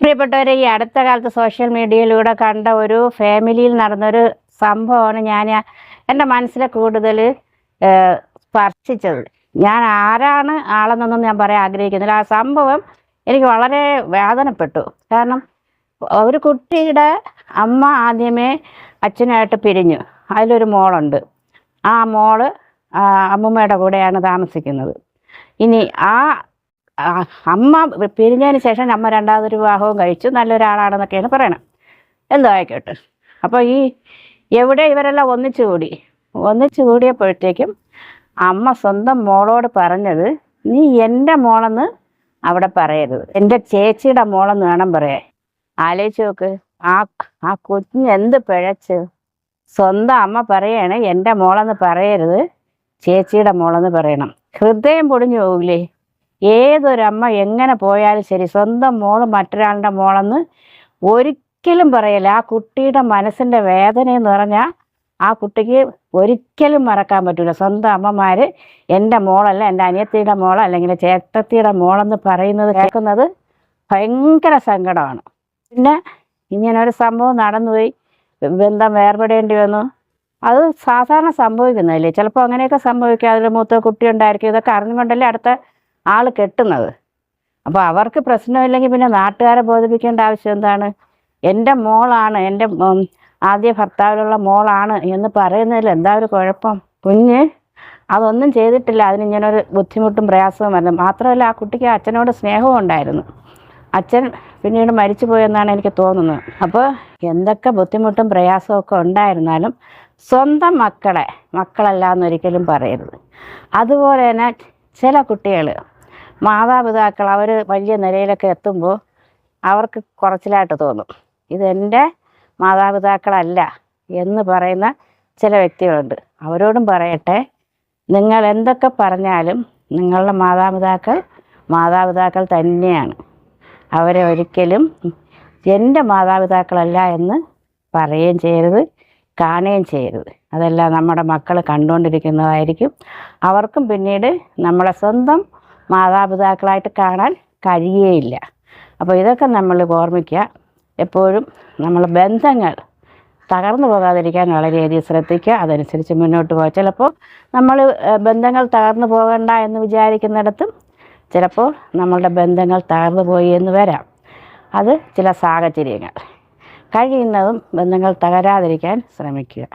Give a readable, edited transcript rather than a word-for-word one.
പ്രിയപ്പെട്ടവരെ, ഈ അടുത്ത കാലത്ത് സോഷ്യൽ മീഡിയയിലൂടെ കണ്ട ഒരു ഫാമിലിയിൽ നടന്നൊരു സംഭവമാണ് ഞാൻ എൻ്റെ മനസ്സിലെ കൂടുതൽ സ്പർശിച്ചത്. ഞാൻ ആരാണ് ആളെന്നൊന്നും ഞാൻ പറയാൻ ആഗ്രഹിക്കുന്നില്ല. ആ സംഭവം എനിക്ക് വളരെ വേദനപ്പെട്ടു. കാരണം ഒരു കുട്ടിയുടെ അമ്മ ആദ്യമേ അച്ഛനായിട്ട് പിരിഞ്ഞു. അതിലൊരു മോളുണ്ട്. ആ മോള് അമ്മൂമ്മയുടെ കൂടെയാണ് താമസിക്കുന്നത്. ഇനി ആ അമ്മ പിരിഞ്ഞതിന് ശേഷം അമ്മ രണ്ടാമതൊരു വിവാഹവും കഴിച്ചു. നല്ലൊരാളാണെന്നൊക്കെയാണ് പറയണം. എന്തോ ആയിക്കോട്ടെ. അപ്പോൾ എവിടെ ഇവരെല്ലാം ഒന്നിച്ചു കൂടിയപ്പോഴത്തേക്കും അമ്മ സ്വന്തം മോളോട് പറഞ്ഞത്, നീ എൻ്റെ മോളെന്ന് അവിടെ പറയരുത്, എൻ്റെ ചേച്ചിയുടെ മോളെന്ന് വേണം പറയാൻ. ആലോചിച്ച് നോക്ക്, ആ കുഞ്ഞ് എന്ത് പിഴച്ച്. സ്വന്തം അമ്മ പറയാണ് എൻ്റെ മോളെന്ന് പറയരുത്, ചേച്ചിയുടെ മോളെന്ന് പറയണം. ഹൃദയം പൊടിഞ്ഞു പോകില്ലേ? ഏതൊരമ്മ എങ്ങനെ പോയാലും ശരി, സ്വന്തം മോള് മറ്റൊരാളുടെ മോളെന്ന് ഒരിക്കലും പറയല്ല. ആ കുട്ടിയുടെ മനസ്സിൻ്റെ വേദനയെന്ന് പറഞ്ഞാൽ ആ കുട്ടിക്ക് ഒരിക്കലും മറക്കാൻ പറ്റില്ല. സ്വന്തം അമ്മമാർ എൻ്റെ മോളല്ല, എൻ്റെ അനിയത്തിയുടെ മോളോ അല്ലെങ്കിൽ ചേട്ടത്തിയുടെ മോളെന്ന് പറയുന്നത് കേൾക്കുന്നത് ഭയങ്കര സങ്കടമാണ്. പിന്നെ ഇങ്ങനൊരു സംഭവം നടന്നുപോയി, ബന്ധം വേർപെടേണ്ടി വന്നു. അത് സാധാരണ സംഭവിക്കുന്നതല്ലേ? ചിലപ്പോൾ അങ്ങനെയൊക്കെ സംഭവിക്കുക. അതിൽ മൂത്ത കുട്ടി ഉണ്ടായിരിക്കും. ഇതൊക്കെ അറിഞ്ഞുകൊണ്ടല്ലേ അടുത്ത ആൾ കെട്ടുന്നത്. അപ്പോൾ അവർക്ക് പ്രശ്നമില്ലെങ്കിൽ പിന്നെ നാട്ടുകാരെ ബോധിപ്പിക്കേണ്ട ആവശ്യം എന്താണ്? എൻ്റെ മോളാണ്, എൻ്റെ ആദ്യ ഭർത്താവിലുള്ള മോളാണ് എന്ന് പറയുന്നതിൽ എന്താ ഒരു കുഴപ്പം? കുഞ്ഞ് അതൊന്നും ചെയ്തിട്ടില്ല. അതിനിങ്ങനൊരു ബുദ്ധിമുട്ടും പ്രയാസവും വരുന്നത് മാത്രമല്ല, ആ കുട്ടിക്ക് അച്ഛനോട് സ്നേഹവും ഉണ്ടായിരുന്നു. അച്ഛൻ പിന്നീട് മരിച്ചു പോയെന്നാണ് എനിക്ക് തോന്നുന്നത്. അപ്പോൾ എന്തൊക്കെ ബുദ്ധിമുട്ടും പ്രയാസവും ഒക്കെ ഉണ്ടായിരുന്നാലും സ്വന്തം മക്കളല്ല എന്നൊരിക്കലും പറയരുത്. അതുപോലെ തന്നെ ചില കുട്ടികൾ മാതാപിതാക്കൾ അവർ വലിയ നിലയിലൊക്കെ എത്തുമ്പോൾ അവർക്ക് കുറച്ചിലായിട്ട് തോന്നും. ഇതെൻ്റെ മാതാപിതാക്കളല്ല എന്ന് പറയുന്ന ചില വ്യക്തികളുണ്ട്. അവരോടും പറയട്ടെ, നിങ്ങൾ എന്തൊക്കെ പറഞ്ഞാലും നിങ്ങളുടെ മാതാപിതാക്കൾ തന്നെയാണ്. അവരെ ഒരിക്കലും എൻ്റെ മാതാപിതാക്കളല്ല എന്ന് പറയുകയും ചെയ്യരുത്, കാണുകയും ചെയ്യരുത്. അതെല്ലാം നമ്മുടെ മക്കൾ കണ്ടുകൊണ്ടിരിക്കുന്നതായിരിക്കും. അവർക്കും പിന്നീട് നമ്മളെ സ്വന്തം മാതാപിതാക്കളായിട്ട് കാണാൻ കഴിയുകയില്ല. അപ്പോൾ ഇതൊക്കെ നമ്മൾ ഓർമ്മിക്കുക. എപ്പോഴും നമ്മൾ ബന്ധങ്ങൾ തകർന്നു പോകാതിരിക്കാൻ വളരെയധികം ശ്രദ്ധിക്കുക. അതനുസരിച്ച് മുന്നോട്ട് പോകുക. ചിലപ്പോൾ നമ്മൾ ബന്ധങ്ങൾ തകർന്നു പോകണ്ട എന്ന് വിചാരിക്കുന്നിടത്തും ചിലപ്പോൾ നമ്മളുടെ ബന്ധങ്ങൾ തകർന്നു പോയി എന്ന് വരാം. അത് ചില സാഹചര്യങ്ങൾ. കഴിയുന്നതും ബന്ധങ്ങൾ തകരാതിരിക്കാൻ ശ്രമിക്കുക.